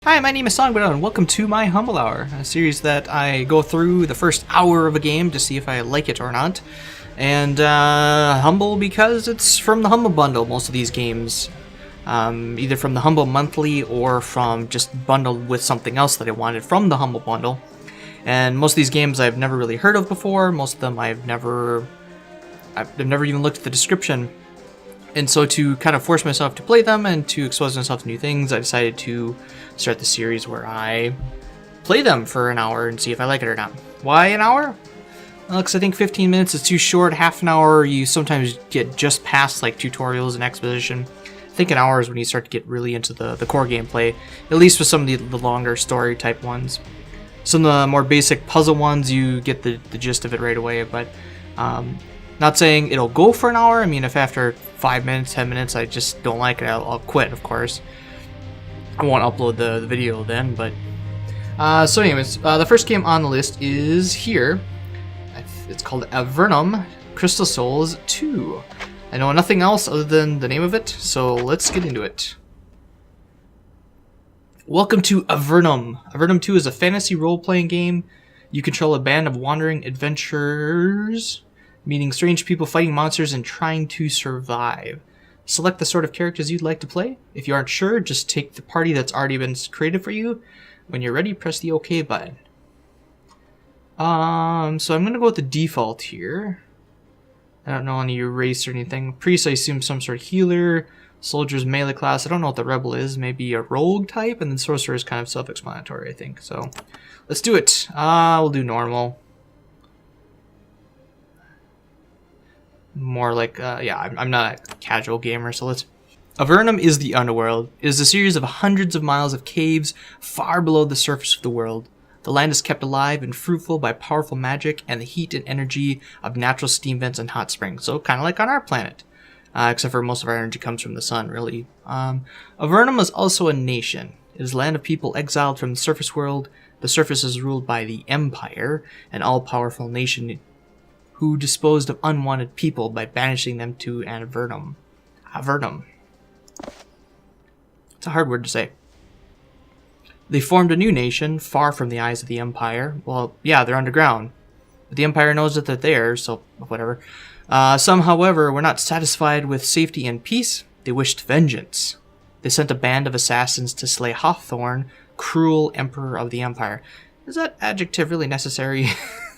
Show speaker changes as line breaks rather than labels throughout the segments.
Hi, my name is Songbird, and welcome to my Humble Hour, a series that I go through the first hour of a game to see if I like it or not. And humble because it's from the Humble Bundle, most of these games. Either from the Humble Monthly or from just bundled with something else that I wanted from the Humble Bundle. And most of these games I've never really heard of before, most of them I've never even looked at the description. And so to kind of force myself to play them and to expose myself to new things, I decided to start the series where I play them for an hour and see if I like it or not. Why an hour? Well, because I think 15 minutes is too short. Half an hour, you sometimes get just past like tutorials and exposition. I think an hour is when you start to get really into the core gameplay, at least with some of the longer story type ones. Some of the more basic puzzle ones, you get the gist of it right away, but not saying it'll go for an hour. I mean, if after 5 minutes, 10 minutes, I just don't like it, I'll quit, of course. I won't upload the video then, but... so anyways, the first game on the list is here. It's called Avernum Crystal Souls 2. I know nothing else other than the name of it, so let's get into it. Welcome to Avernum. Avernum 2 is a fantasy role-playing game. You control a band of wandering adventurers, meeting strange people, fighting monsters, and trying to survive. Select the sort of characters you'd like to play. If you aren't sure, just take the party that's already been created for you. When you're ready, press the OK button. So I'm going to go with the default here. I don't know any race or anything. Priest, I assume some sort of healer. Soldier's melee class. I don't know what the rebel is. Maybe a rogue type. And then sorcerer is kind of self-explanatory, I think. So let's do it. We'll do normal. More like, I'm not a casual gamer, so let's... Avernum is the underworld. It is a series of hundreds of miles of caves far below the surface of the world. The land is kept alive and fruitful by powerful magic and the heat and energy of natural steam vents and hot springs. So kind of like on our planet. Except for most of our energy comes from the sun, really. Avernum is also a nation. It is a land of people exiled from the surface world. The surface is ruled by the Empire, an all-powerful nation who disposed of unwanted people by banishing them to Avernum. Avernum. It's a hard word to say. They formed a new nation, far from the eyes of the Empire. Well, yeah, they're underground. But the Empire knows that they're there, so whatever. Some, however, were not satisfied with safety and peace. They wished vengeance. They sent a band of assassins to slay Hawthorne, cruel Emperor of the Empire. Is that adjective really necessary?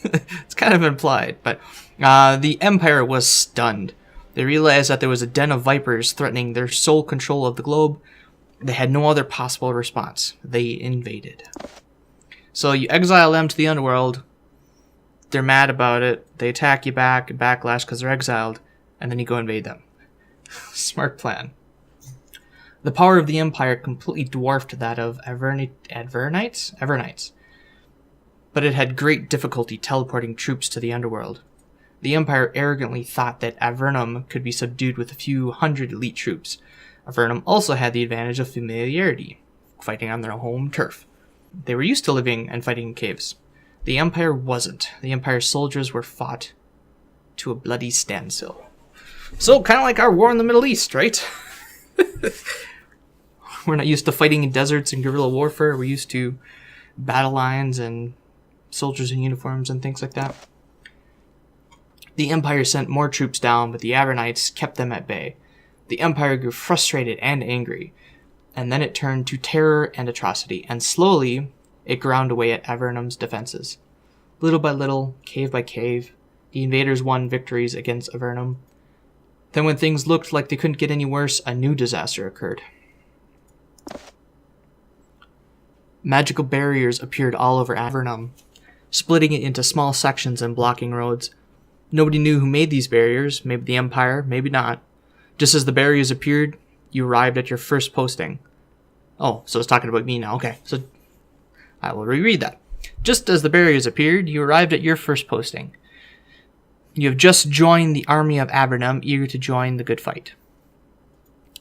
It's kind of implied, but the Empire was stunned. They realized that there was a den of vipers threatening their sole control of the globe. They had no other possible response. They invaded. So you exile them to the underworld. They're mad about it. They attack you back and backlash because they're exiled, and then you go invade them. Smart plan. The power of the Empire completely dwarfed that of Avernites? But it had great difficulty teleporting troops to the underworld. The Empire arrogantly thought that Avernum could be subdued with a few hundred elite troops. Avernum also had the advantage of familiarity, fighting on their home turf. They were used to living and fighting in caves. The Empire wasn't. The Empire's soldiers were fought to a bloody standstill. So, kind of like our war in the Middle East, right? We're not used to fighting in deserts and guerrilla warfare. We're used to battle lines and soldiers in uniforms and things like that. The Empire sent more troops down, but the Avernites kept them at bay. The Empire grew frustrated and angry, and then it turned to terror and atrocity, and slowly it ground away at Avernum's defenses. Little by little, cave by cave, the invaders won victories against Avernum. Then when things looked like they couldn't get any worse, a new disaster occurred. Magical barriers appeared all over Avernum, splitting it into small sections and blocking roads. Nobody knew who made these barriers, maybe the Empire, maybe not. Just as the barriers appeared, you arrived at your first posting. Oh, so it's talking about me now. Okay, so I will reread that. Just as the barriers appeared, you arrived at your first posting. You have just joined the army of Avernum, eager to join the good fight.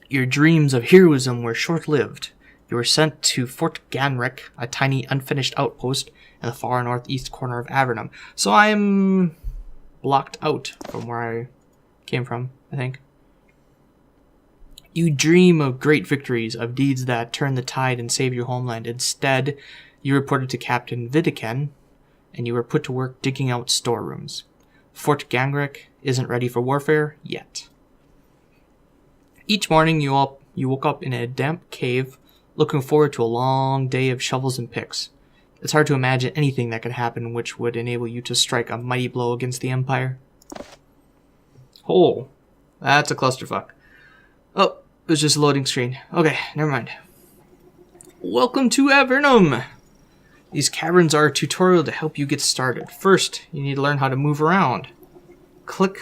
Your dreams of heroism were short-lived. You were sent to Fort Ganrick, a tiny unfinished outpost in the far northeast corner of Avernum. So I'm blocked out from where I came from, I think. You dream of great victories, of deeds that turn the tide and save your homeland. Instead, you reported to Captain Vidiken, and you were put to work digging out storerooms. Fort Gangrek isn't ready for warfare yet. Each morning, you woke up in a damp cave, looking forward to a long day of shovels and picks. It's hard to imagine anything that could happen which would enable you to strike a mighty blow against the Empire. Oh, that's a clusterfuck. Oh, it was just a loading screen. Okay, never mind. Welcome to Avernum! These caverns are a tutorial to help you get started. First, you need to learn how to move around. Click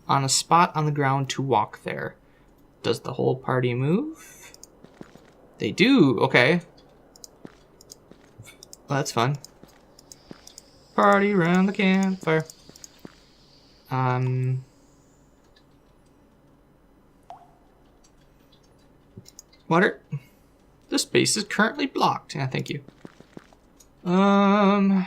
on a spot on the ground to walk there. Does the whole party move? They do, okay. Well, that's fun. Party around the campfire. Water. The space is currently blocked. Yeah, thank you. Oh.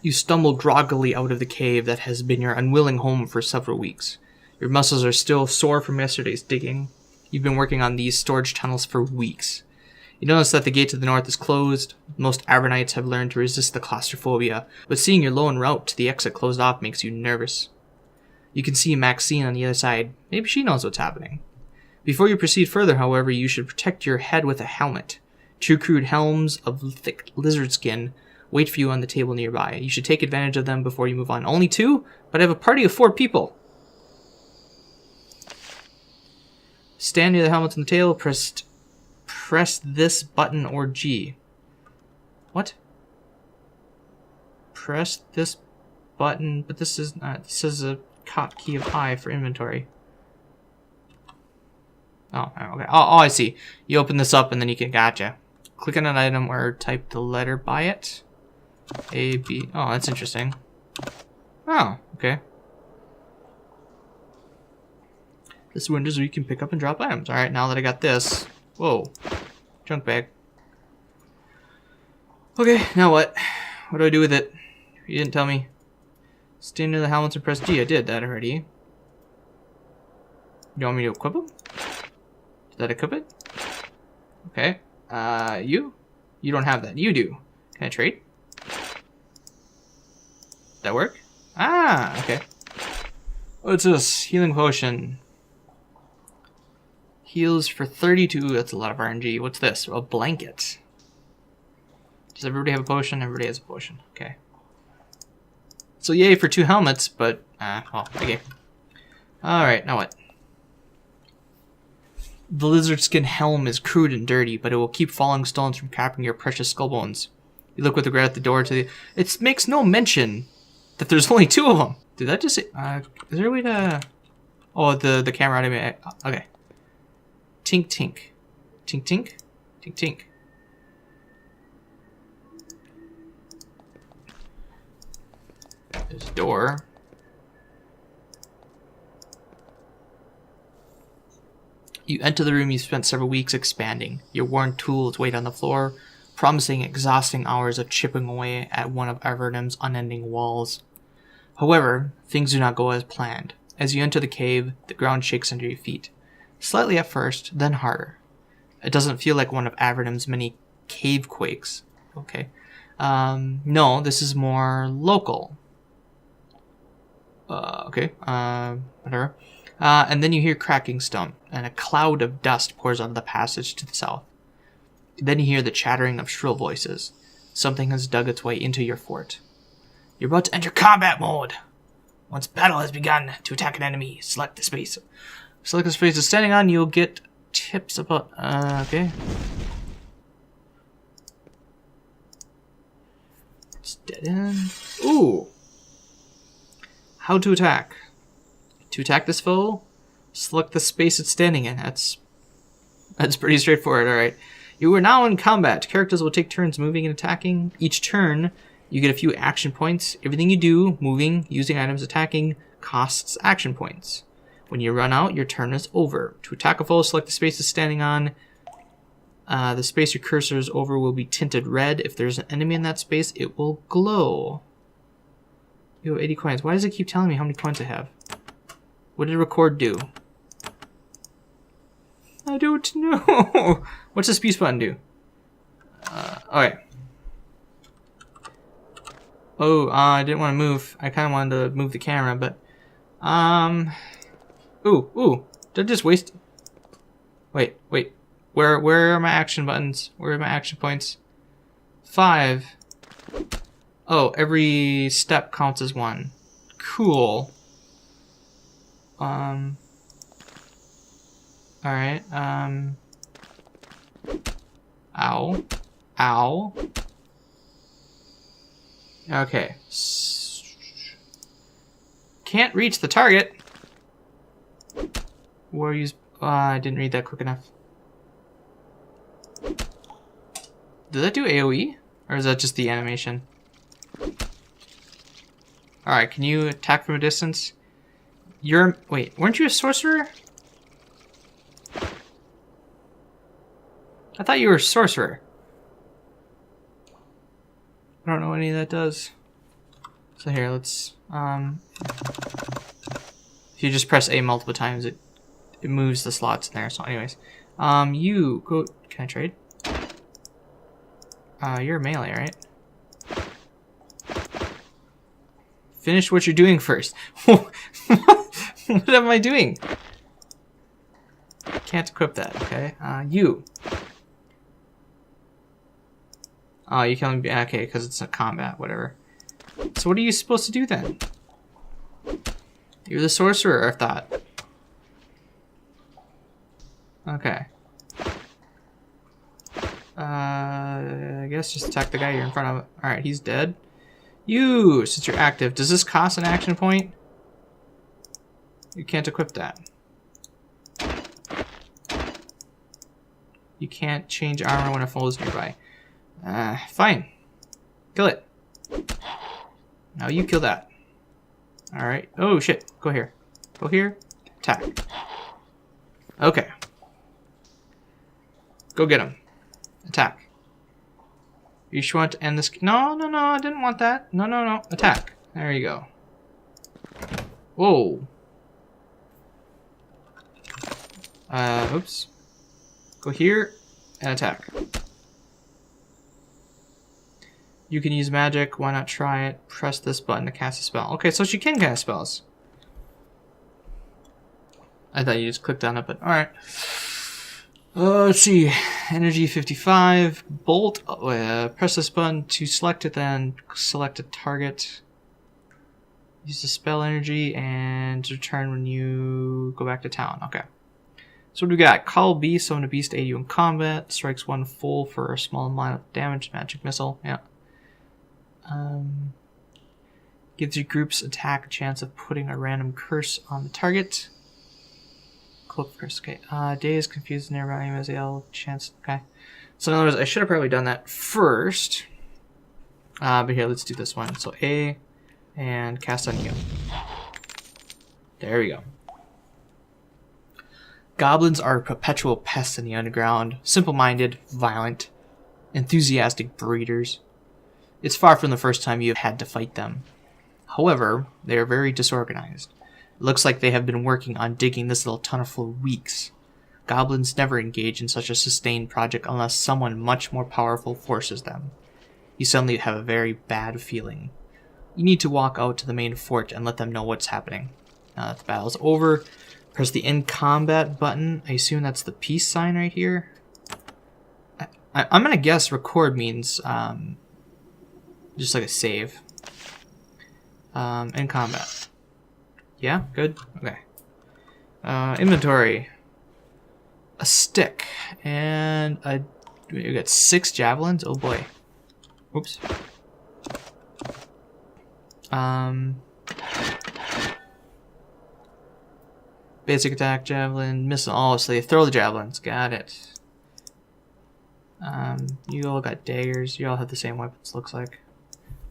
You stumble groggily out of the cave that has been your unwilling home for several weeks. Your muscles are still sore from yesterday's digging. You've been working on these storage tunnels for weeks. You notice that the gate to the north is closed. Most Avernites have learned to resist the claustrophobia, but seeing your lone route to the exit closed off makes you nervous. You can see Maxine on the other side. Maybe she knows what's happening. Before you proceed further, however, you should protect your head with a helmet. 2 crude helms of thick lizard skin wait for you on the table nearby. You should take advantage of them before you move on. Only 2? But I have a party of 4 people. Stand near the helmets on the table. Press this button or G. What? Press this button, but this is not. This is a key of I for inventory. Oh, okay. Oh, I see. You open this up and then you can gotcha. Click on an item or type the letter by it. A, B. Oh, that's interesting. Oh, okay. This window is where you can pick up and drop items. Alright, now that I got this. Whoa. Junk bag. Okay, now what? What do I do with it? You didn't tell me. Stand near the helmets and press G. I did that already. You want me to equip them? Did that equip it? Okay. You? You don't have that. You do. Can I trade? That work? Ah, okay. What's this? Healing potion. Heals for 32. That's a lot of RNG. What's this? A blanket. Does everybody have a potion? Everybody has a potion. Okay. So yay for 2 helmets, but, well, okay. Alright, now what? The lizard skin helm is crude and dirty, but it will keep falling stones from capping your precious skull bones. You look with regret at the door to the... It makes no mention that there's only 2 of them. Did that just say... is there a way to... Oh, the camera anime. Okay. Tink, tink. Tink, tink. Tink, tink. There's a door. You enter the room you spent several weeks expanding. Your worn tools wait on the floor, promising exhausting hours of chipping away at one of Avernum's unending walls. However, things do not go as planned. As you enter the cave, the ground shakes under your feet. Slightly at first, then harder. It doesn't feel like one of Avernum's many cave quakes. Okay. No, this is more local. Okay. Whatever. And then you hear cracking stump, and a cloud of dust pours out of the passage to the south. Then you hear the chattering of shrill voices. Something has dug its way into your fort. You're about to enter combat mode. Once battle has begun, to attack an enemy, select the space. Select the space it's standing on, you'll get tips about... okay. It's dead end. Ooh! How to attack. To attack this foe, select the space it's standing in. That's pretty straightforward, alright. You are now in combat. Characters will take turns moving and attacking. Each turn, you get a few action points. Everything you do, moving, using items, attacking, costs action points. When you run out, your turn is over. To attack a foe, select the space it's standing on. The space your cursor is over will be tinted red. If there's an enemy in that space, it will glow. You have 80 coins. Why does it keep telling me how many coins I have? What did record do? I don't know. What's the speed button do? Okay. Oh, I didn't want to move. I kind of wanted to move the camera, but ooh, did I just waste? Wait. Where are my action buttons? Where are my action points? 5. Oh, every step counts as 1. Cool. Alright, ow. Ow. Okay. Can't reach the target. Where use? I didn't read that quick enough. Did that do AoE? Or is that just the animation? Alright, can you attack from a distance? Wait, weren't you a sorcerer? I thought you were a sorcerer. I don't know what any of that does. So here, let's if you just press A multiple times, it moves the slots in there. So anyways, you go. Can I trade? You're melee, right? Finish what you're doing first. What am I doing? Can't equip that. Okay. You. Oh, you can only be okay because it's a combat, whatever. So what are you supposed to do then? You're the sorcerer, I thought. Okay. I guess just attack the guy you're in front of. Alright, he's dead. You, since you're active, does this cost an action point? You can't equip that. You can't change armor when a foe is nearby. Fine. Kill it. Now you kill that. Alright. Oh, shit. Go here. Go here. Attack. Okay. Go get him. Attack. You sure want to end this? No, I didn't want that. No. Attack. There you go. Whoa. Oops. Go here and attack. You can use magic. Why not try it? Press this button to cast a spell. Okay, so she can cast spells. I thought you just clicked on it, but alright. Let's see. Energy 55. Bolt. Press this button to select it, then select a target. Use the spell energy and return when you go back to town. Okay. So what do we got? Call beast. Summon a beast, aid you in combat. Strikes one full for a small amount of damage. Magic missile. Yeah. Gives your group's attack a chance of putting a random curse on the target. Cloak curse. Okay. Daze, confused, nearby as a chance. Okay. So in other words, I should have probably done that first. But here, let's do this one. So A and cast on you. There we go. Goblins are perpetual pests in the underground, simple-minded, violent, enthusiastic breeders. It's far from the first time you have had to fight them. However, they are very disorganized. It looks like they have been working on digging this little tunnel for weeks. Goblins never engage in such a sustained project unless someone much more powerful forces them. You suddenly have a very bad feeling. You need to walk out to the main fort and let them know what's happening. Now that the battle's over, press the end combat button. I assume that's the peace sign right here. I'm gonna guess record means just like a save. In combat. Yeah, good. Okay. Inventory. A stick and we got 6 javelins. Oh boy. Oops. Basic attack, javelin, missile. Oh, so they throw the javelins. Got it. You all got daggers. You all have the same weapons, looks like.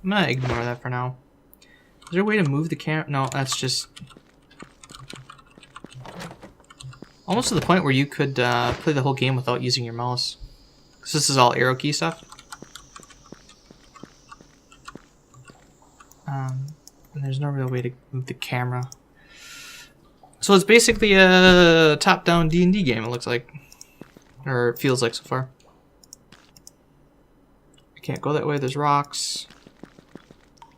I'm gonna ignore that for now. Is there a way to move the camera? No, that's just... almost to the point where you could play the whole game without using your mouse. Because this is all arrow key stuff. And there's no real way to move the camera. So it's basically a top-down D&D game, it looks like. Or it feels like so far. I can't go that way, there's rocks.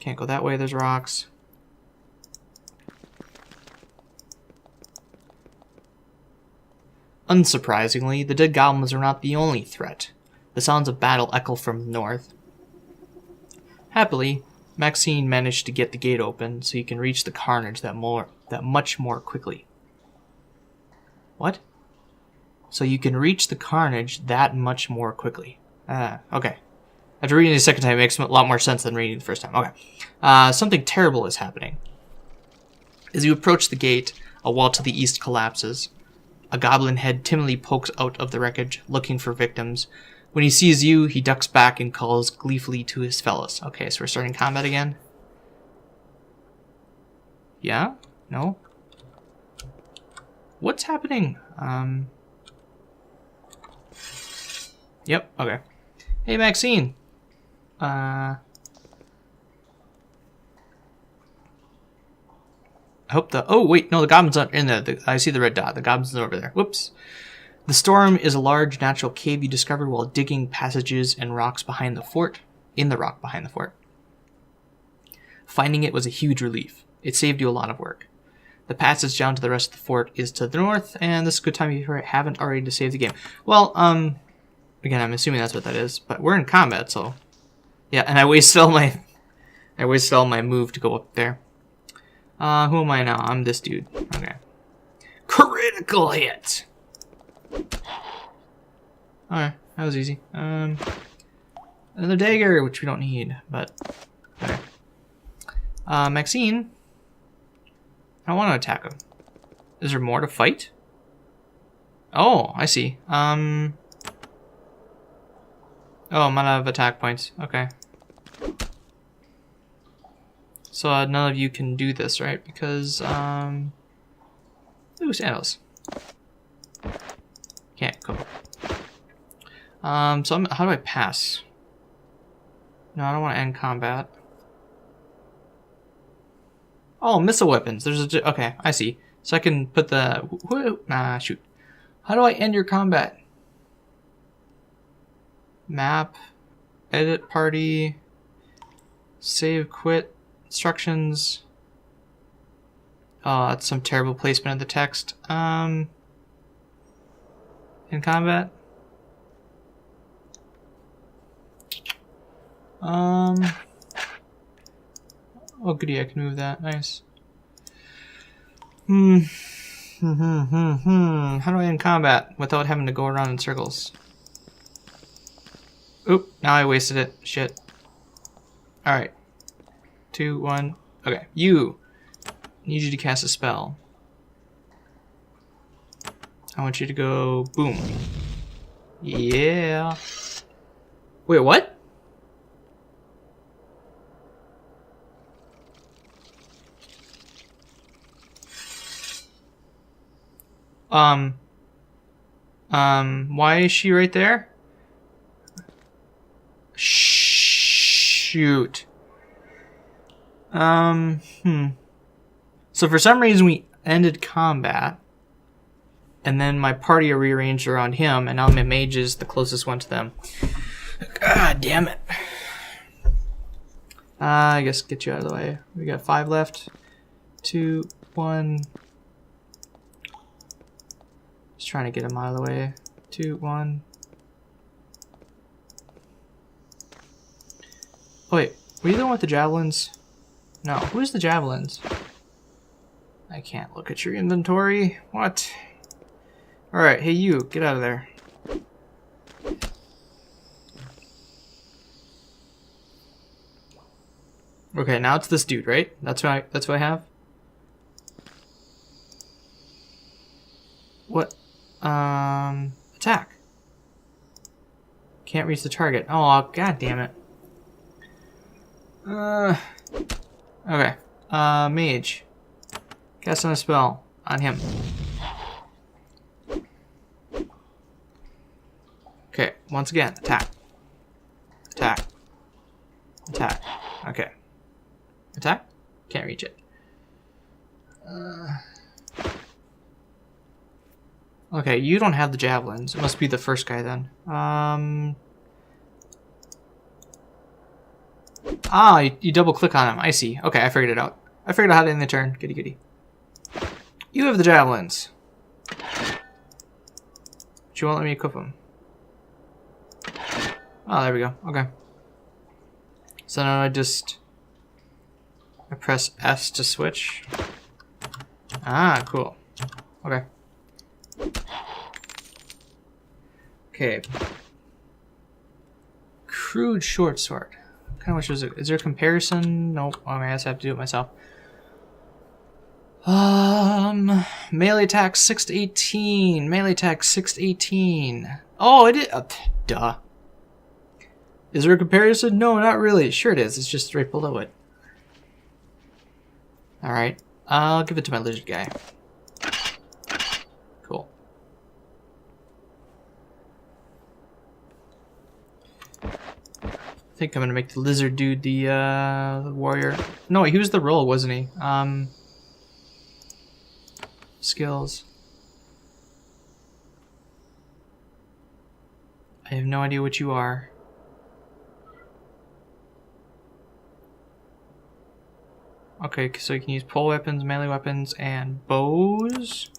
Can't go that way, there's rocks. Unsurprisingly, the dead goblins are not the only threat. The sounds of battle echo from the north. Happily, Maxine managed to get the gate open so you can reach the carnage that much more quickly. What? So you can reach the carnage that much more quickly. Okay. After reading it the second time, it makes a lot more sense than reading it the first time. Okay. Something terrible is happening. As you approach the gate, a wall to the east collapses. A goblin head timidly pokes out of the wreckage, looking for victims. When he sees you, he ducks back and calls gleefully to his fellows. Okay, so we're starting combat again. Yeah? No? What's happening? Yep, okay. Hey, Maxine. I hope the... Oh, wait, no, the goblin's not in there. I see the red dot. The goblin's over there. Whoops. The storm is a large natural cave you discovered while digging passages and rocks behind the fort. In the rock behind the fort. Finding it was a huge relief. It saved you a lot of work. The passage down to the rest of the fort is to the north, and this is a good time if you haven't already to save the game. Well, again, I'm assuming that's what that is, but we're in combat, so... Yeah, and I wasted all my move to go up there. Who am I now? I'm this dude. Okay. Critical hit! Alright, that was easy. Another dagger, which we don't need, but... Okay. Maxine? I don't want to attack him. Is there more to fight? Oh, I see. Oh, I'm out of attack points. Okay. So none of you can do this, right? Because, ooh, sandals. Can't go. How do I pass? No, I don't want to end combat. Oh, missile weapons. There's a... Okay, I see. So I can put the... shoot. How do I end your combat? Map. Edit party. Save, quit. Instructions. Oh, that's some terrible placement of the text. In combat. Oh, goody, I can move that. Nice. How do I end combat without having to go around in circles? Oop, now I wasted it. Shit. Alright. 2, 1. Okay, you. Need you to cast a spell. I want you to go boom. Yeah. Wait, what? Why is she right there? Shoot. So for some reason we ended combat, and then my party are rearranged around him, and now my mage is the closest one to them. God damn it. I guess get you out of the way. We got 5 left. 2, 1. Just trying to get him out of the way. 2, 1. Oh wait, were you the one with the javelins? No, who's the javelins? I can't look at your inventory. What? Alright, hey you, get out of there. Okay, now it's this dude, right? That's what I have? What? Attack. Can't reach the target. Oh, god damn it. Okay. Mage. Cast on a spell on him. Okay, once again, attack. Attack. Attack. Okay. Attack? Can't reach it. Okay, you don't have the javelins. It must be the first guy then. Ah, you double click on him. I see. Okay, I figured it out. I figured out how to end the turn. Goody goody. You have the javelins. But you won't let me equip them. Oh, there we go. Okay. So now I press S to switch. Ah, cool. Okay. Okay. Crude short sword. What kind of wish was it? Is there a comparison? Nope. I guess I have to do it myself. Melee attack 6 to 18. Melee attack 6 to 18. Oh, it is. Duh. Is there a comparison? No, not really. Sure it is. It's just right below it. Alright. I'll give it to my lizard guy. Cool. I think I'm gonna make the lizard dude the warrior. No, he was the roll, wasn't he? Skills. I have no idea what you are. Okay, so you can use pole weapons, melee weapons, and bows.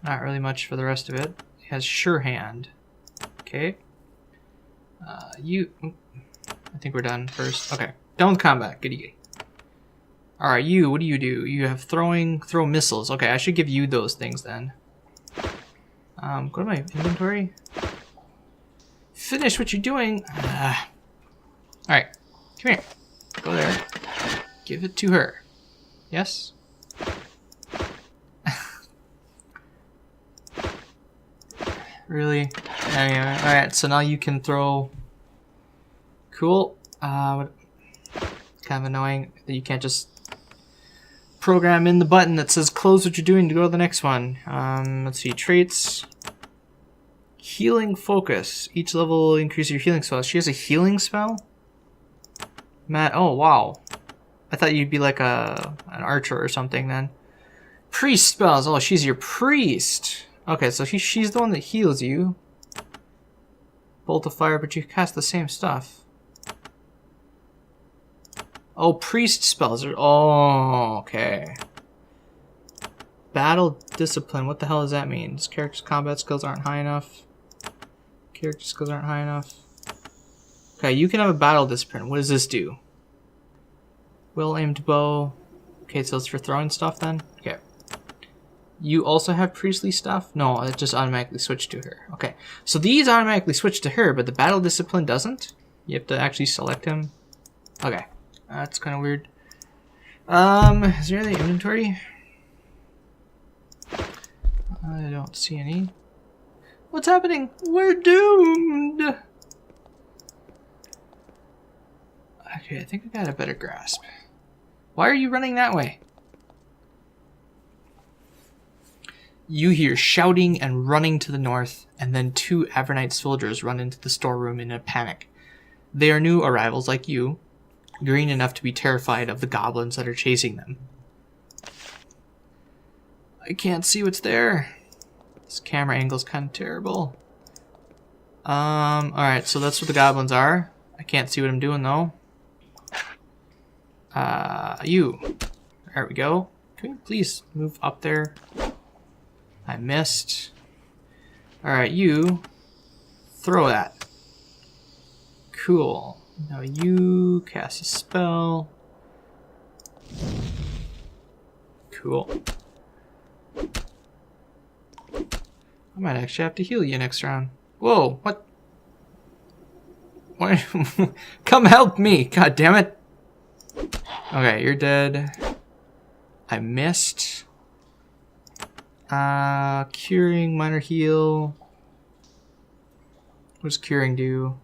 Not really much for the rest of it. He has sure hand. Okay. I think we're done first. Okay. Done with combat. Goody goody. Alright, you, what do? You have throw missiles. Okay, I should give you those things then. Go to my inventory. Finish what you're doing. Alright, come here. Go there. Give it to her. Yes? Really? Anyway, alright, so now you can throw... Cool. Kind of annoying that you can't just program in the button that says close what you're doing to go to the next one. Let's see, traits. Healing focus. Each level will increase your healing spell. She has a healing spell? Matt, oh wow. I thought you'd be like an archer or something then. Priest spells. Oh, she's your priest. Okay, so she's the one that heals you. Bolt of fire, but you cast the same stuff. Oh, priest spells are... Oh, okay. Battle discipline. What the hell does that mean? This character's combat skills aren't high enough. Character skills aren't high enough. Okay, you can have a battle discipline. What does this do? Well aimed bow. Okay, so it's for throwing stuff then? Okay. You also have priestly stuff? No, it just automatically switched to her. Okay, so these automatically switch to her, but the battle discipline doesn't? You have to actually select him? Okay. That's kind of weird. Is there any inventory? I don't see any. What's happening? We're doomed! Okay, I think I got a better grasp. Why are you running that way? You hear shouting and running to the north, and then 2 Avernite soldiers run into the storeroom in a panic. They are new arrivals like you, green enough to be terrified of the goblins that are chasing them. I can't see what's there. This camera angle's kind of terrible. Alright, so that's what the goblins are. I can't see what I'm doing though. You. There we go. Can you please move up there? I missed. Alright, you. Throw that. Cool. Now you cast a spell. Cool. I might actually have to heal you next round. Whoa, what? Why? Come help me, god damn it. Okay, you're dead. I missed. Curing, minor heal. What does curing do?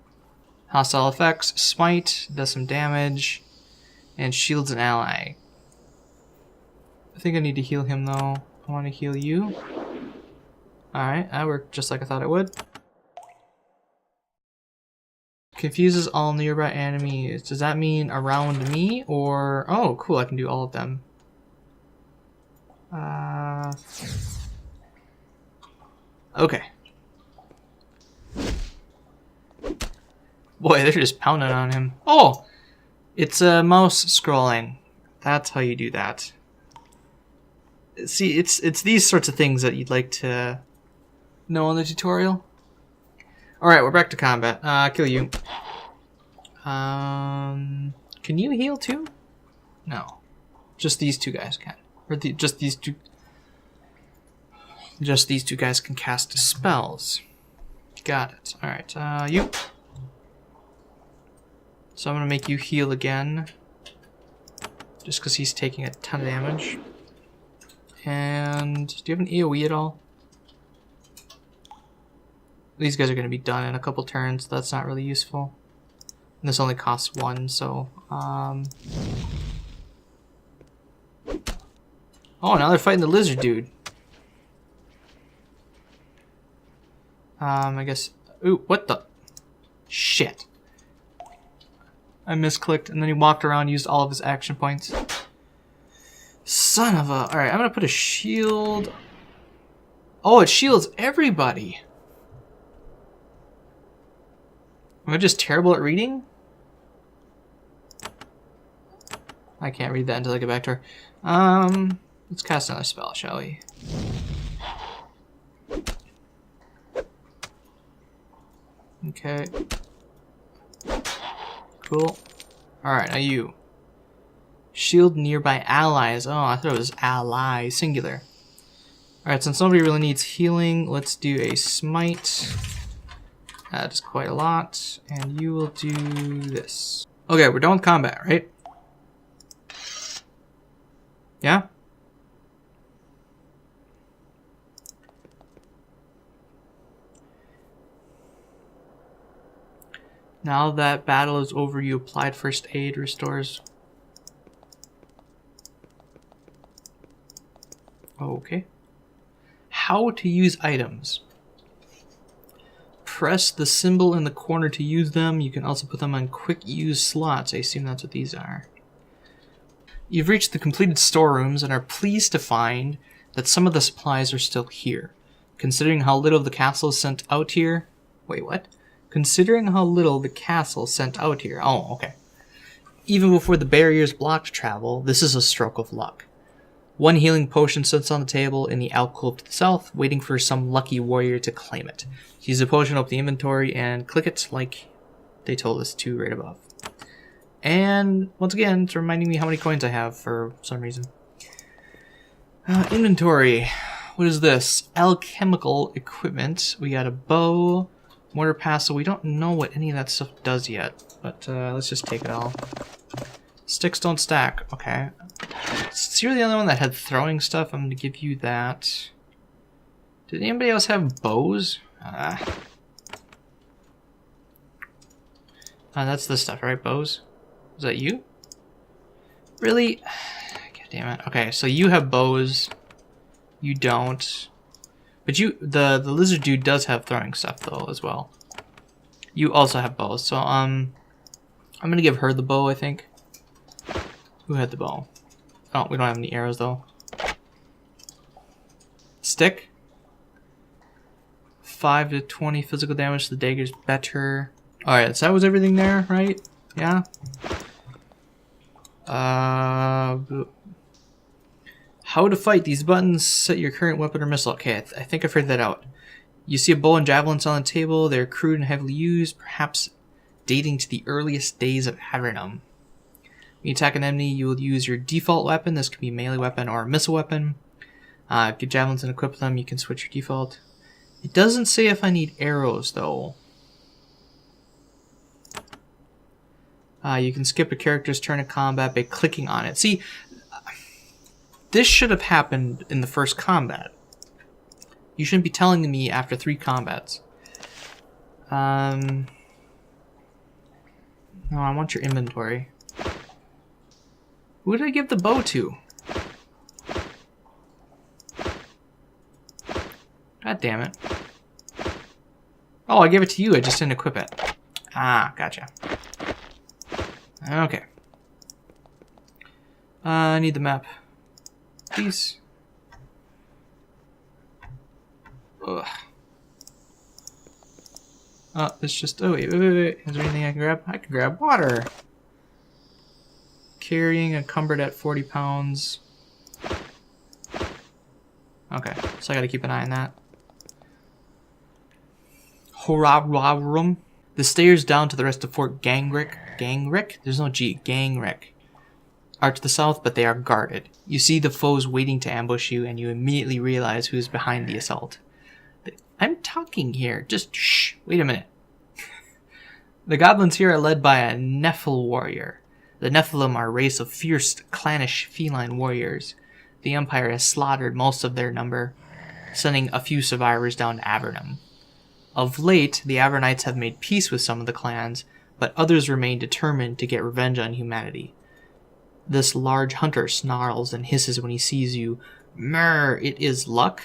Hostile effects, smite, does some damage, and shields an ally. I think I need to heal him though. I want to heal you. Alright, that worked just like I thought it would. Confuses all nearby enemies. Does that mean around me or... Oh, cool, I can do all of them. Okay. Boy, they're just pounding on him. Oh! It's a mouse scrolling. That's how you do that. See, it's these sorts of things that you'd like to know in the tutorial. Alright, we're back to combat. Kill you. Can you heal too? No. Just these two guys can. Or just these two... Just these two guys can cast spells. Got it. Alright, you. So I'm gonna make you heal again. Just because he's taking a ton of damage. And do you have an AoE at all? These guys are gonna be done in a couple turns. So that's not really useful. And this only costs 1, so oh, now they're fighting the lizard dude. I guess. Ooh, what the shit? I misclicked, and then he walked around, used all of his action points. Son of a... Alright, I'm gonna put a shield... Oh, it shields everybody! Am I just terrible at reading? I can't read that until I get back to her. Let's cast another spell, shall we? Okay. Cool. Alright, now you. Shield nearby allies. Oh, I thought it was ally, singular. Alright, since nobody really needs healing, let's do a smite. That is quite a lot. And you will do this. Okay, we're done with combat, right? Yeah? Now that battle is over, you applied first aid, restores. Okay. How to use items. Press the symbol in the corner to use them. You can also put them on quick use slots. I assume that's what these are. You've reached the completed storerooms and are pleased to find that some of the supplies are still here. Considering how little the castle is sent out here... Wait, what? Considering how little the castle sent out here. Oh, okay. Even before the barriers blocked travel, this is a stroke of luck. One healing potion sits on the table in the alcove to the south, waiting for some lucky warrior to claim it. Use the potion, open the inventory, and click it like they told us to right above. And once again, it's reminding me how many coins I have for some reason. Inventory. What is this? Alchemical equipment. We got a bow, mortar pestle. We don't know what any of that stuff does yet, but let's just take it all. Sticks don't stack. Okay. Since you're the only one that had throwing stuff, I'm going to give you that. Did anybody else have bows? That's this stuff, right? Bows? Is that you? Really? God damn it. Okay, so you have bows. You don't. But you, the lizard dude does have throwing stuff though as well. You also have bows, so I'm gonna give her the bow, I think. Who had the bow? Oh, we don't have any arrows though. Stick. 5 to 20 physical damage to the dagger's better. Alright, so that was everything there, right? Yeah? How to fight. These buttons set your current weapon or missile. Okay, I think I figured that out. You see a bow and javelins on the table. They're crude and heavily used, perhaps dating to the earliest days of Avernum. When you attack an enemy, you will use your default weapon. This can be a melee weapon or a missile weapon. Get javelins and equip them. You can switch your default. It doesn't say if I need arrows, though. You can skip a character's turn of combat by clicking on it. See, this should have happened in the first combat. You shouldn't be telling me after 3 combats. No, I want your inventory. Who did I give the bow to? God damn it. Oh, I gave it to you. I just didn't equip it. Ah, gotcha. Okay. I need the map. Please. Ugh. It's just... Oh, wait. Is there anything I can grab? I can grab water. Carrying encumbered at 40 pounds. Okay, so I gotta keep an eye on that. Avernum. The stairs down to the rest of Fort Gangrick? There's no G. Gangrick. Are to the south, but they are guarded. You see the foes waiting to ambush you, and you immediately realize who is behind the assault. I'm talking here. Just shh. Wait a minute. The goblins here are led by a Nephil warrior. The Nephilim are a race of fierce, clannish, feline warriors. The Empire has slaughtered most of their number, sending a few survivors down to Avernum. Of late, the Avernites have made peace with some of the clans, but others remain determined to get revenge on humanity. This large hunter snarls and hisses when he sees you. Mrr, it is Luck?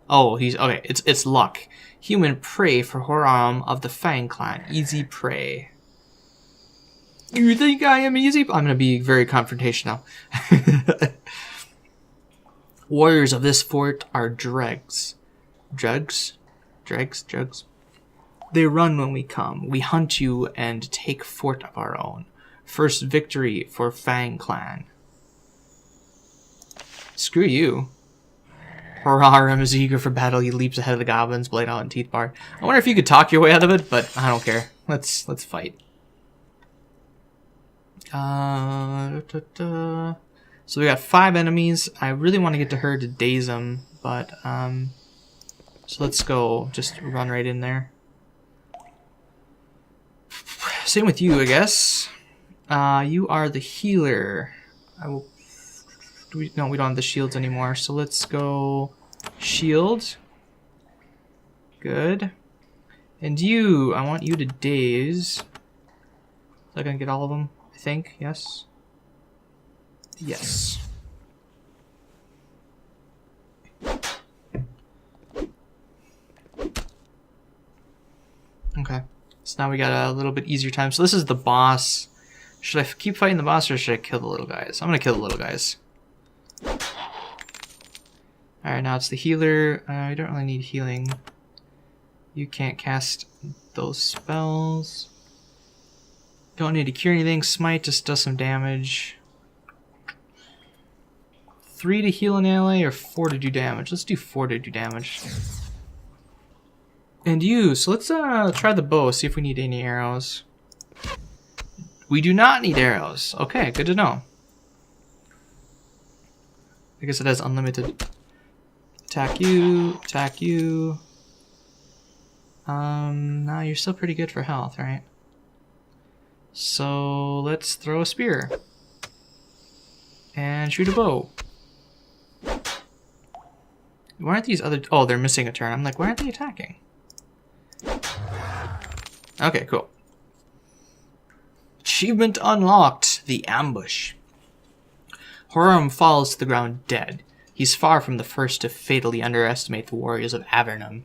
Oh, it's Luck. Human prey for Horam of the Fang clan. Easy prey. You think I am easy? I'm gonna be very confrontational. Warriors of this fort are dregs. Dregs? They run when we come. We hunt you and take fort of our own. First victory for Fang clan. Screw you. Horam is eager for battle. He leaps ahead of the goblins, blade out and teeth bar. I wonder if you could talk your way out of it, but I don't care. Let's fight. So we got 5 enemies. I really want to get to her to daze them, but so let's go. Just run right in there. Same with you, I guess. You are the healer. No, we don't have the shields anymore. So let's go shield. Good. And you, I want you to daze. Is that gonna get all of them? I think, yes. Yes. Okay. So now we got a little bit easier time. So this is the boss. Should I keep fighting the boss or should I kill the little guys? I'm gonna kill the little guys. Alright, now it's the healer. I don't really need healing. You can't cast those spells. Don't need to cure anything. Smite just does some damage. 3 to heal an ally or 4 to do damage? Let's do 4 to do damage. And you, so let's try the bow, see if we need any arrows. We do not need arrows. Okay, good to know. I guess it has unlimited. Attack you, attack you. No, you're still pretty good for health, right? So let's throw a spear. And shoot a bow. Why aren't these other... Oh, they're missing a turn. I'm like, why aren't they attacking? Okay, cool. Achievement unlocked. The ambush. Horam falls to the ground dead. He's far from the first to fatally underestimate the warriors of Avernum.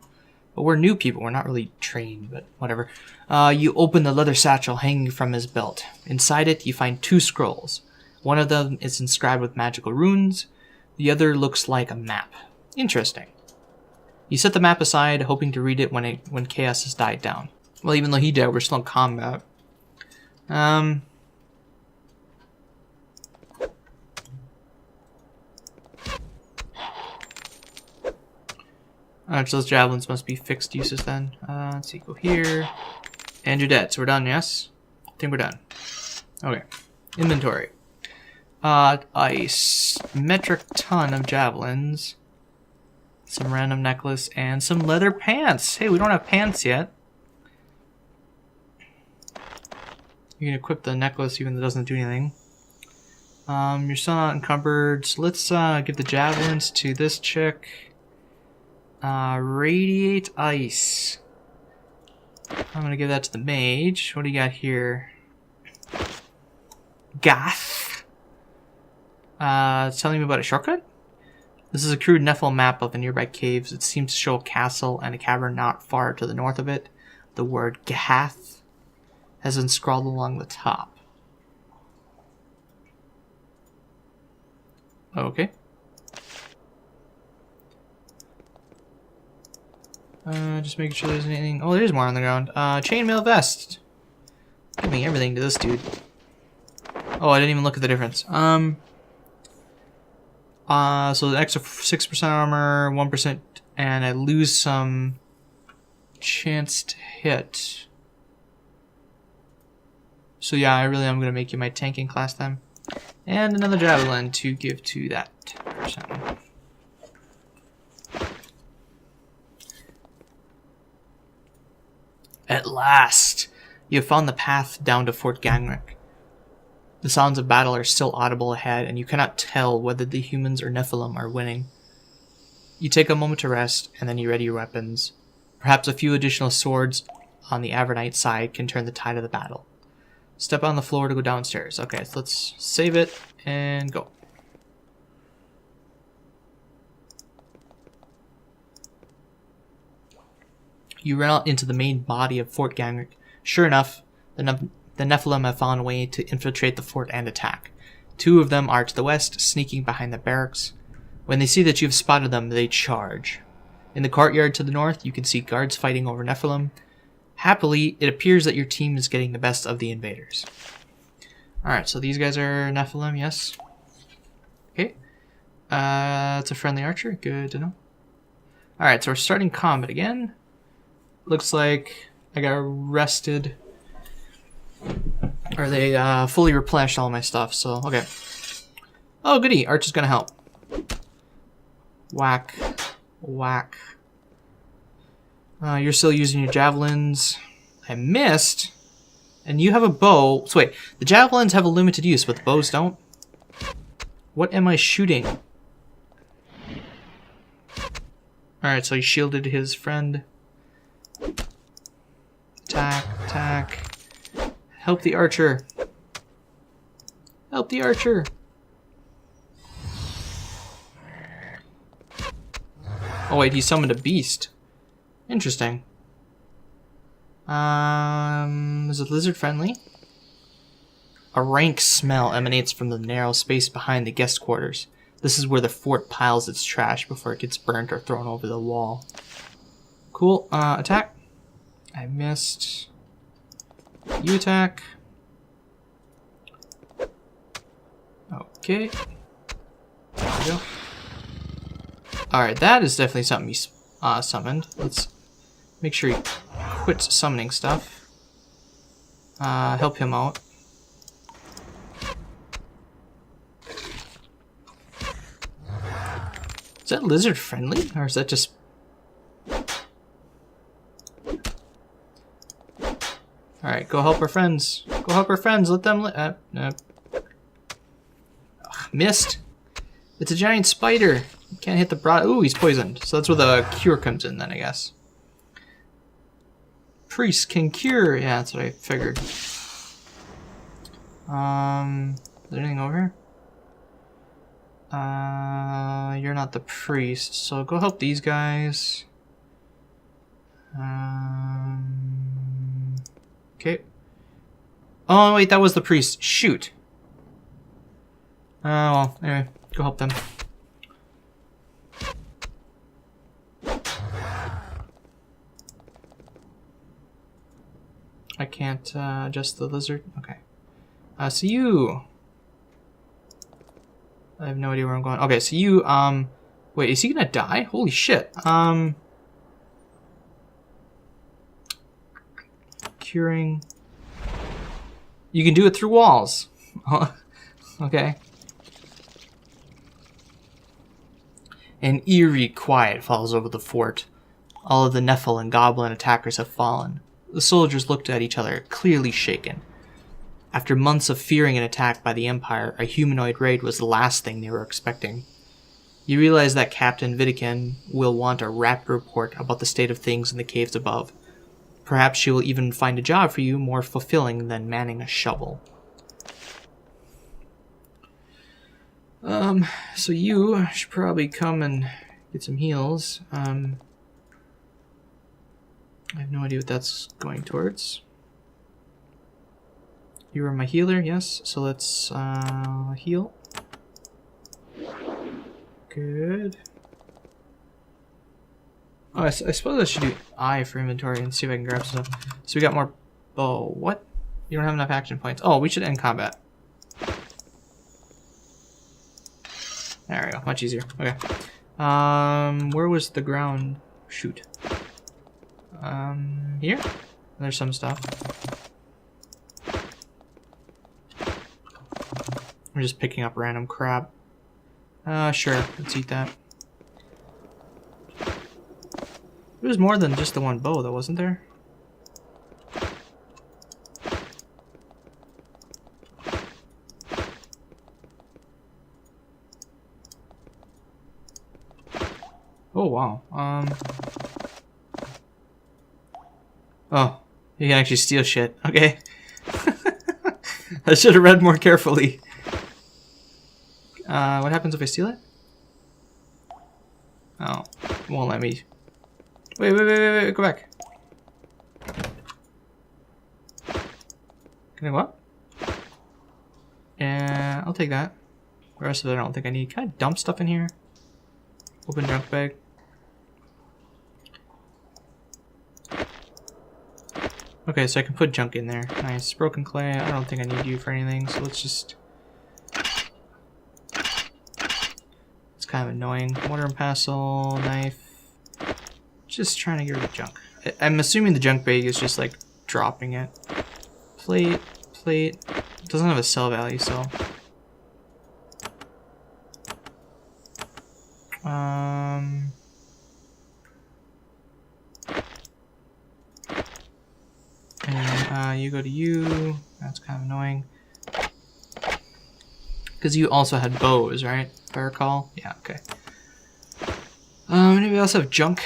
But we're new people. We're not really trained, but whatever. You open the leather satchel hanging from his belt. Inside it, you find 2 scrolls. One of them is inscribed with magical runes. The other looks like a map. Interesting. You set the map aside, hoping to read it when chaos has died down. Well, even though he died, we're still in combat. So those javelins must be fixed uses then. Let's see, go here. And you're dead, so we're done, yes? I think we're done. Okay. Inventory. A metric ton of javelins. Some random necklace, and some leather pants. Hey, we don't have pants yet. You can equip the necklace even though it doesn't do anything. You're still not encumbered, so let's give the javelins to this chick. Radiate Ice. I'm gonna give that to the mage. What do you got here? Gath. It's telling me about a shortcut? This is a crude Nephil map of the nearby caves. It seems to show a castle and a cavern not far to the north of it. The word Gath has been scrawled along the top. Okay. Just making sure there's anything. Oh, there's more on the ground. Chainmail vest. Giving everything to this dude. Oh, I didn't even look at the difference. So the extra 6% armor, 1%, and I lose some chance to hit. So yeah, I really am gonna make you my tanking class then. And another javelin to give to that person. At last, you have found the path down to Fort Gangrick. The sounds of battle are still audible ahead, and you cannot tell whether the humans or Nephilim are winning. You take a moment to rest, and then you ready your weapons. Perhaps a few additional swords on the Avernite side can turn the tide of the battle. Step on the floor to go downstairs. Okay, so let's save it and go. You run out into the main body of Fort Gangrick. Sure enough, the Nephilim have found a way to infiltrate the fort and attack. 2 of them are to the west, sneaking behind the barracks. When they see that you've spotted them, they charge. In the courtyard to the north, you can see guards fighting over Nephilim. Happily, it appears that your team is getting the best of the invaders. Alright, so these guys are Nephilim, yes. Okay. It's a friendly archer, good to know. Alright, so we're starting combat again. Looks like I got rested. Or they fully replenished all my stuff, so okay. Oh goody, Archer's gonna help. Whack. Whack. You're still using your javelins. I missed. And you have a bow. So wait, the javelins have a limited use, but the bows don't? What am I shooting? Alright, so he shielded his friend. Attack, attack. Help the archer. Help the archer. Oh wait, he summoned a beast. Interesting. Is it lizard friendly? A rank smell emanates from the narrow space behind the guest quarters. This is where the fort piles its trash before it gets burnt or thrown over the wall. Cool. Attack. I missed. You attack. Okay. There we go. Alright, that is definitely something he summoned. Let's make sure he quits summoning stuff. Help him out. Is that lizard friendly? Or is that just... Alright, go help our friends. Go help our friends. Let them... Ugh, missed. It's a giant spider. You can't hit the broad... Ooh, he's poisoned. So that's where the cure comes in then, I guess. Priest can cure. Yeah, that's what I figured. Is there anything over here? You're not the priest, so go help these guys. Okay. Oh, wait, that was the priest. Shoot. Oh, well, anyway, go help them. I can't adjust the lizard. Okay. So you... I have no idea where I'm going. Okay, so you, wait, is he gonna die? Holy shit. Curing. You can do it through walls. Okay. An eerie quiet falls over the fort. All of the Nephil and Goblin attackers have fallen. The soldiers looked at each other, clearly shaken. After months of fearing an attack by the Empire, a humanoid raid was the last thing they were expecting. You realize that Captain Vidican will want a rapid report about the state of things in the caves above. Perhaps she will even find a job for you more fulfilling than manning a shovel. So you should probably come and get some heals. I have no idea what that's going towards. You are my healer, yes. So let's heal. Good. Oh, I suppose I should do I for inventory and see if I can grab stuff. So we got more bow. What? You don't have enough action points. Oh, we should end combat. There we go. Much easier. Okay. Where was the ground? Shoot. Here? There's some stuff. I'm just picking up random crap. Sure. Let's eat that. There was more than just the one bow, though, wasn't there? Oh, wow. Oh, you can actually steal shit. Okay. I should have read more carefully. What happens if I steal it? Oh, it won't let me. Wait, go back. Can I go up? Yeah, I'll take that. The rest of it I don't think I need. Can I dump stuff in here? Open junk bag. Okay, so I can put junk in there. Nice. Broken clay. I don't think I need you for anything, so let's just... It's kind of annoying. Mortar and pestle, knife. Just trying to get rid of junk. I'm assuming the junk bag is just like dropping it. Plate. It doesn't have a sell value, so... And you go to you. That's kind of annoying. Because you also had bows, right? If I recall. Yeah, okay. Anybody else have junk?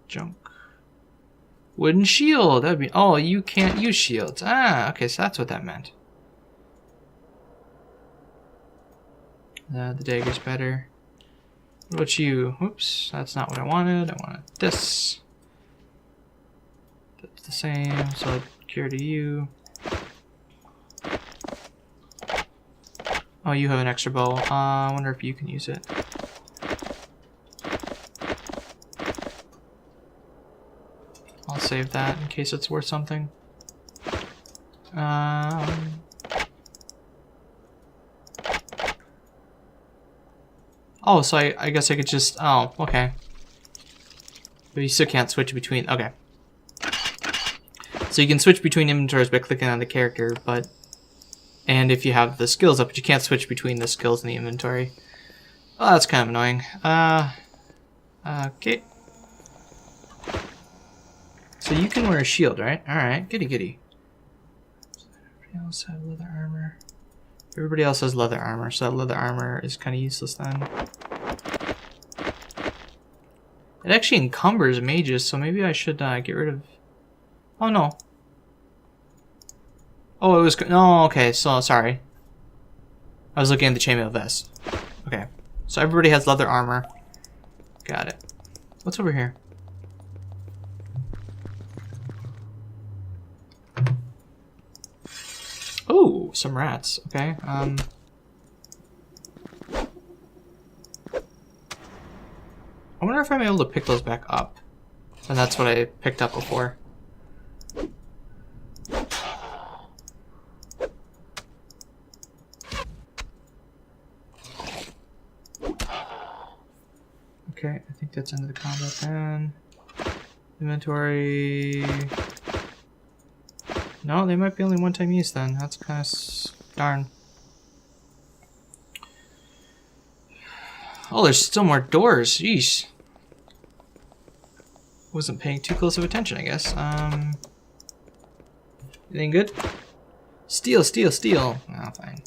Junk. Wooden shield. That'd be... Oh, you can't use shields. Ah, okay, so that's what that meant. The dagger's better. What about you? Oops, that's not what I wanted. I wanted this. That's the same, so I'll cure to you. Oh, you have an extra bow. I wonder if you can use it. I'll save that in case it's worth something. Oh, so I guess I could just... Oh, okay. But you still can't switch between... Okay. So you can switch between inventories by clicking on the character, but... And if you have the skills up, but you can't switch between the skills in the inventory. Oh, that's kind of annoying. Okay. So you can wear a shield, right? Alright, goody. Everybody else have leather armor. Everybody else has leather armor, so that leather armor is kind of useless then. It actually encumbers mages, so maybe I should get rid of... Oh, no. Oh, it was... No, okay, so sorry. I was looking at the chainmail vest. Okay, so everybody has leather armor. Got it. What's over here? Oh, some rats. Okay. I wonder if I'm able to pick those back up. And that's what I picked up before. Okay, I think that's into the combat then. Inventory. No, they might be only one-time use then. That's kind of darn. Oh, there's still more doors. Jeez. Wasn't paying too close of attention, I guess. Anything good? Steal. Oh, fine.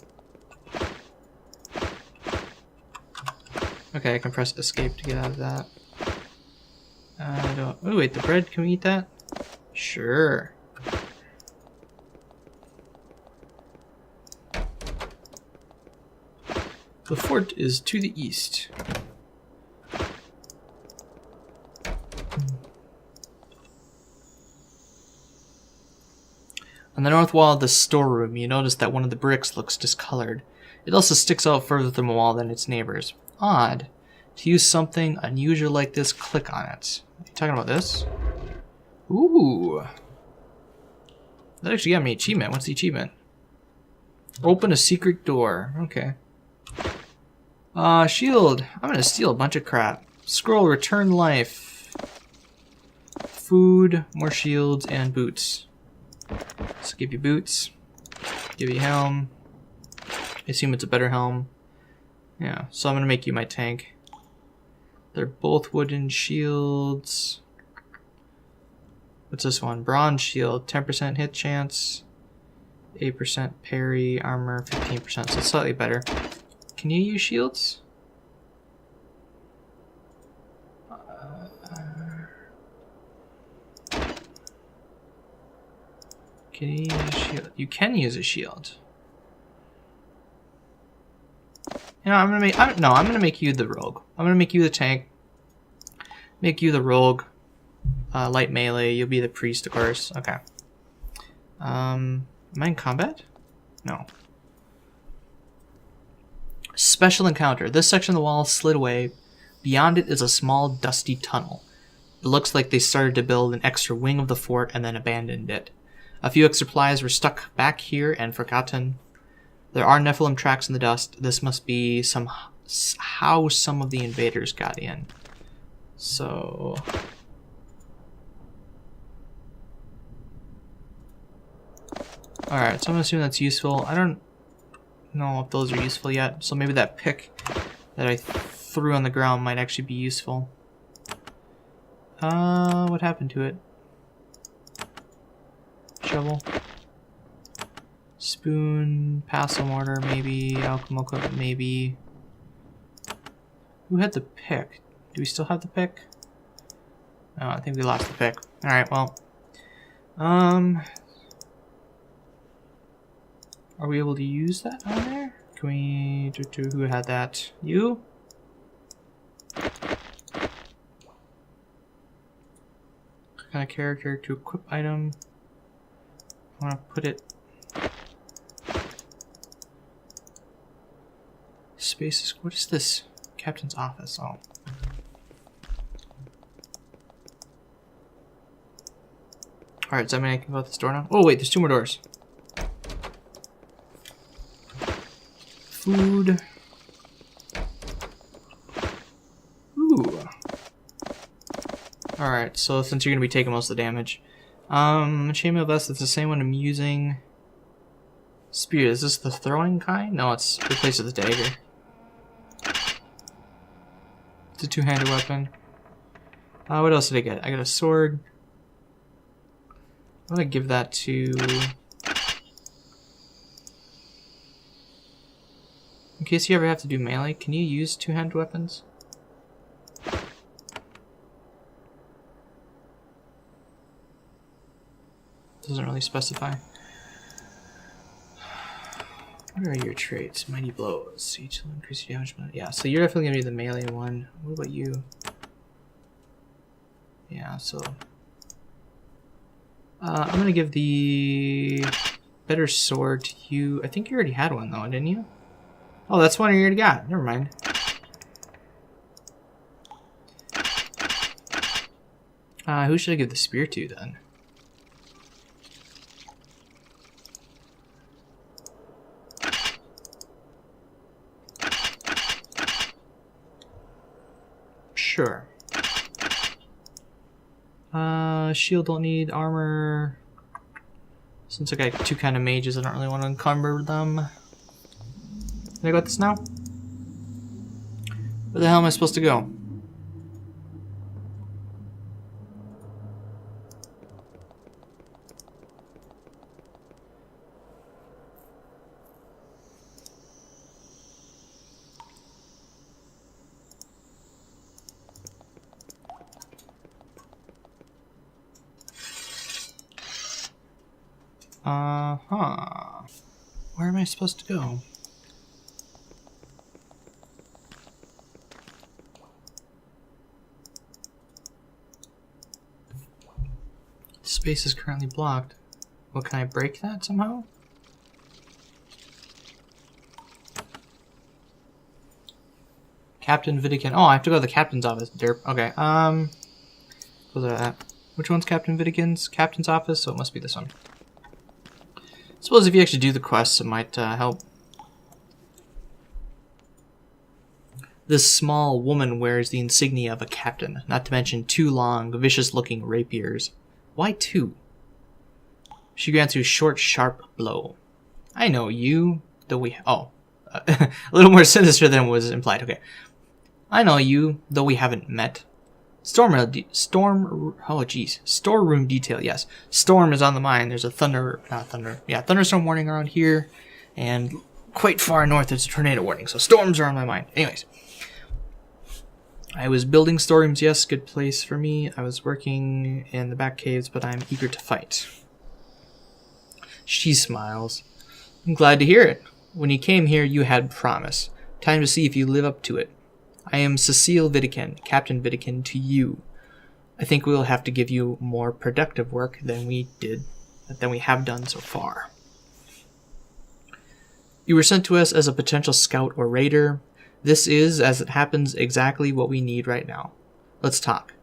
Okay, I can press escape to get out of that. Oh, wait, the bread. Can we eat that? Sure. The fort is to the east. On the north wall of the storeroom, you notice that one of the bricks looks discolored. It also sticks out further from the wall than its neighbors. odd. To use something unusual like this, click on it. Are you talking about this? Ooh. That actually got me an achievement. What's the achievement? Open a secret door. Okay. Shield. I'm gonna steal a bunch of crap. Scroll, return life. Food, more shields, and boots. So give you boots. Give you helm. I assume it's a better helm. Yeah, so I'm gonna make you my tank. They're both wooden shields. What's this one? Bronze shield, 10% hit chance, 8% parry, armor, 15%, so slightly better. Can you use shields? Can you use a shield? You can use a shield. You know, I'm gonna make you the rogue. I'm gonna make you the tank. Make you the rogue. Light melee. You'll be the priest, of course. Okay. Am I in combat? No. Special encounter. This section of the wall slid away. Beyond it is a small, dusty tunnel. It looks like they started to build an extra wing of the fort and then abandoned it. A few extra supplies were stuck back here and forgotten. There are Nephilim tracks in the dust. This must be how some of the invaders got in. So... Alright, so I'm gonna assume that's useful. I don't know if those are useful yet, so maybe that pick that I threw on the ground might actually be useful. What happened to it? Shovel. Spoon, pestle mortar, maybe, alchemical equipment, maybe. Who had the pick? Do we still have the pick? No, I think we lost the pick. Alright, well. Are we able to use that on there? Can we do who had that? You? Kind of character to equip item. I want to put it. Spaces. What is this? Captain's office. Oh. Alright, does that mean I can go out this door now? Oh wait, there's two more doors. Food. Ooh. Alright, so since you're gonna be taking most of the damage. Chainmail vest, it's the same one I'm using. Spear, is this the throwing kind? No, it's replaced with the dagger. It's a two-handed weapon. What else did I get? I got a sword. I'm gonna give that to... In case you ever have to do melee, can you use two-handed weapons? Doesn't really specify. What are your traits? Mighty blows. Each will increase your damage. Yeah, so you're definitely gonna be the melee one. What about you? Yeah, so I'm gonna give the better sword to you. I think you already had one though, didn't you? Oh, that's one you already got. Never mind. Who should I give the spear to then? Sure. Shield don't need armor. Since I got two kind of mages, I don't really want to encumber them. Can I go with this now? Where the hell am I supposed to go? Where am I supposed to go? Space is currently blocked. Well, can I break that somehow? Captain Vidican. Oh, I have to go to the captain's office. Derp. Okay. Close that. Which one's Captain Vidican's? Captain's office? So it must be this one. Suppose if you actually do the quests, it might help. This small woman wears the insignia of a captain, not to mention 2 long, vicious-looking rapiers. Why 2? She grants you a short, sharp blow. I know you, though we... Oh. A little more sinister than was implied. Okay. I know you, though we haven't met. Storeroom detail, yes. Storm is on the mind. There's a thunderstorm warning around here. And quite far north, there's a tornado warning. So storms are on my mind. Anyways. I was building storerooms, yes, good place for me. I was working in the back caves, but I'm eager to fight. She smiles. I'm glad to hear it. When you came here, you had promise. Time to see if you live up to it. I am Cecile Vidican, Captain Vidican to you. I think we'll have to give you more productive work than we have done so far. You were sent to us as a potential scout or raider. This is, as it happens, exactly what we need right now. Let's talk.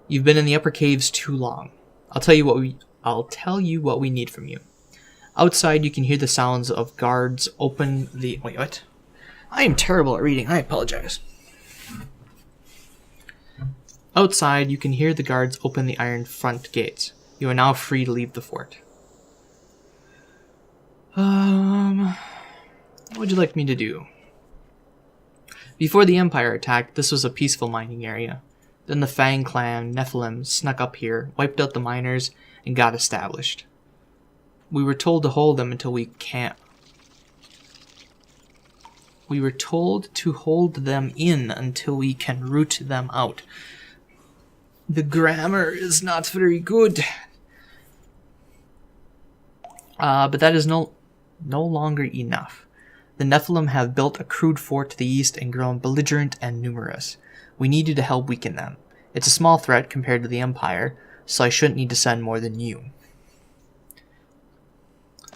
You've been in the upper caves too long. I'll tell you what we need from you. Outside, you can hear the sounds of guards open the... Wait, what? I am terrible at reading. I apologize. Outside, you can hear the guards open the iron front gates. You are now free to leave the fort. What would you like me to do? Before the Empire attacked, this was a peaceful mining area. Then the Fang clan, Nephilim, snuck up here, wiped out the miners, and got established. We were told to hold them until we can't. We were told to hold them in until we can root them out. The grammar is not very good. But that is no longer enough. The Nephilim have built a crude fort to the east and grown belligerent and numerous. We need you to help weaken them. It's a small threat compared to the Empire, so I shouldn't need to send more than you.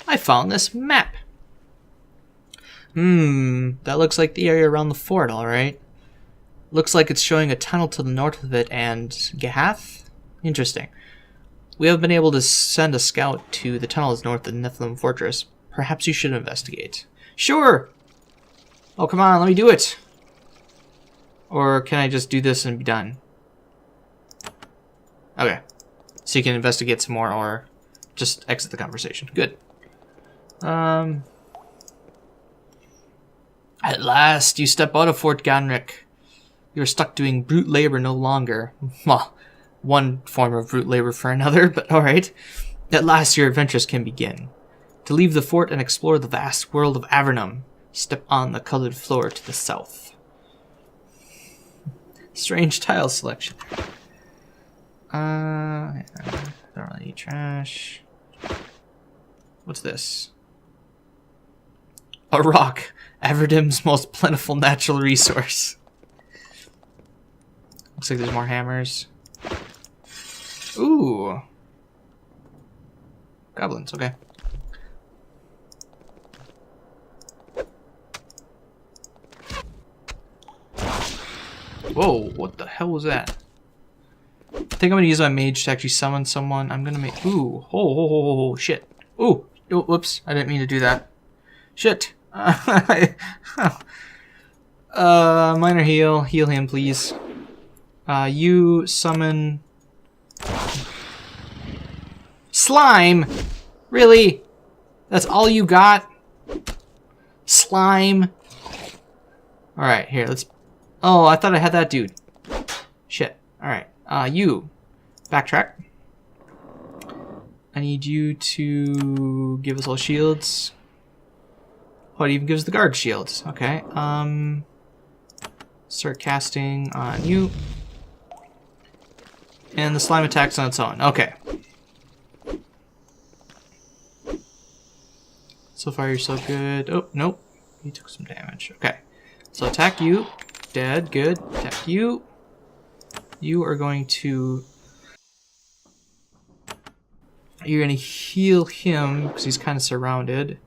I found this map. That looks like the area around the fort, alright. Looks like it's showing a tunnel to the north of it and Gehath? Interesting. We have been able to send a scout to the tunnels north of the Nephilim fortress. Perhaps you should investigate. Sure! Oh, come on, let me do it! Or can I just do this and be done? Okay. So you can investigate some more or just exit the conversation. Good. At last, you step out of Fort Ganrick. You're stuck doing brute labor no longer. Well, one form of brute labor for another, but alright. At last, your adventures can begin. To leave the fort and explore the vast world of Avernum, step on the colored floor to the south. Strange tile selection. Don't really need trash. What's this? A rock. Avernum's most plentiful natural resource. Looks like there's more hammers. Ooh. Goblins, okay. Whoa, what the hell was that? I think I'm gonna use my mage to actually summon someone. I'm gonna make... Ooh, oh, shit. Ooh, oh, whoops, I didn't mean to do that. Shit. Minor heal. Heal him, please. You summon... Slime? Really? That's all you got? Slime? Alright, here, let's... Oh, I thought I had that dude. Shit. Alright. You. Backtrack. I need you to give us all shields. Oh, it even gives the guard shields. Okay. Start casting on you. And the slime attacks on its own. Okay. So far, you're so good. Oh, nope. You took some damage. Okay. So attack you. Dead. Good. Attack you. You are going to... You're going to heal him because he's kind of surrounded.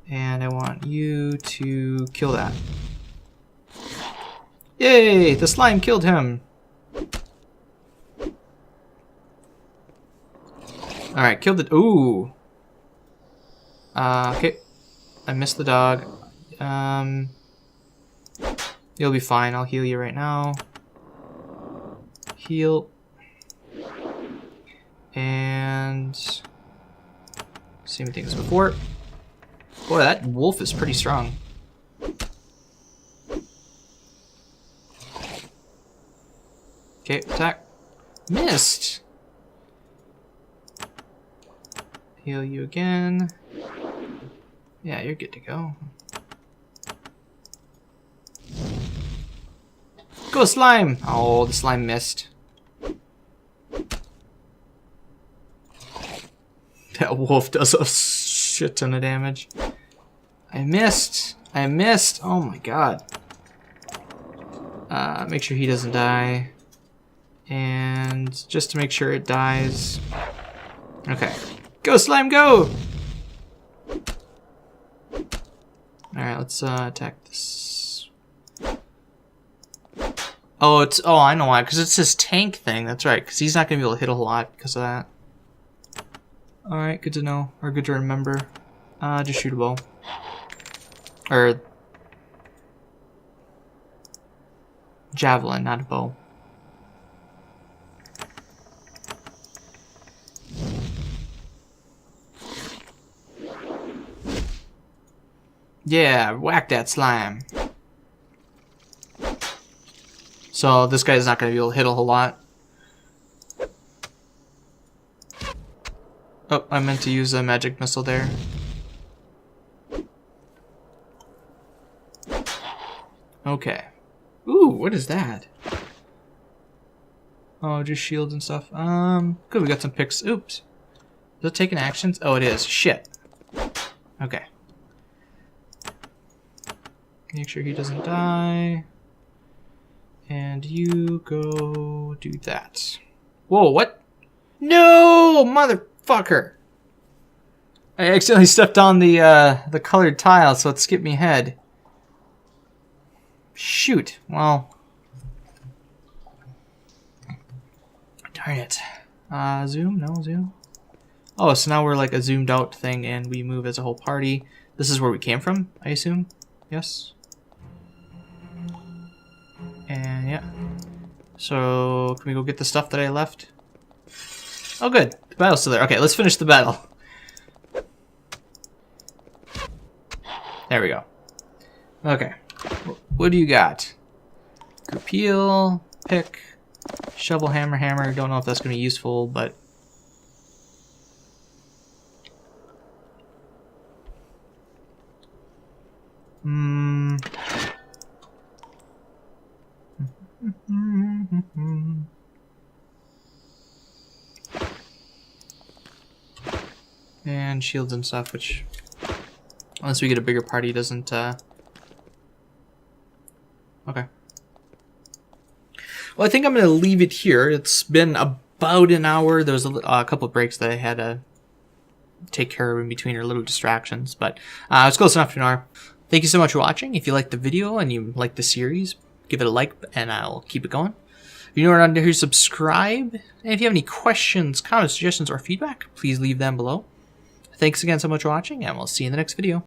And I want you to kill that. Yay! The slime killed him. Alright, killed it. Ooh. Okay. I missed the dog. You'll be fine. I'll heal you right now. Heal. And same thing as before. Boy, that wolf is pretty strong. Okay, attack. Missed! Heal you again. Yeah, you're good to go. Go slime! Oh, the slime missed. That wolf does a shit ton of damage. I missed! I missed! Oh my god. Make sure he doesn't die. And just to make sure it dies. Okay. Go slime, go! Alright, let's attack this. Oh, I know why, because it's his tank thing. That's right, because he's not going to be able to hit a lot because of that. Alright, good to know, or good to remember. Just shoot a bow. Or javelin, not a bow. Yeah, whack that slime. So this guy's not going to be able to hit a whole lot. Oh, I meant to use a magic missile there. Okay. Ooh, what is that? Oh, just shields and stuff. Good, we got some picks. Oops. Is it taking actions? Oh, it is. Shit. Okay. Make sure he doesn't die. And you go do that. Whoa, what? No, motherfucker! I accidentally stepped on the colored tile, so it skipped me ahead. Shoot. Well. Darn it. Zoom? No, zoom. Oh, so now we're like a zoomed out thing and we move as a whole party. This is where we came from, I assume? Yes? And yeah. So, can we go get the stuff that I left? Oh good, the battle's still there. Okay, let's finish the battle. There we go. Okay, what do you got? Peel, pick, shovel, hammer, hammer. Don't know if that's going to be useful, but... And shields and stuff, which, unless we get a bigger party, doesn't, okay. Well, I think I'm going to leave it here. It's been about an hour. There was a couple of breaks that I had to take care of in between, or little distractions, but it's close enough to an hour. Thank you so much for watching. If you liked the video and you like the series, give it a like, and I'll keep it going. If you're not here, subscribe. And if you have any questions, comments, suggestions, or feedback, please leave them below. Thanks again so much for watching, and we'll see you in the next video.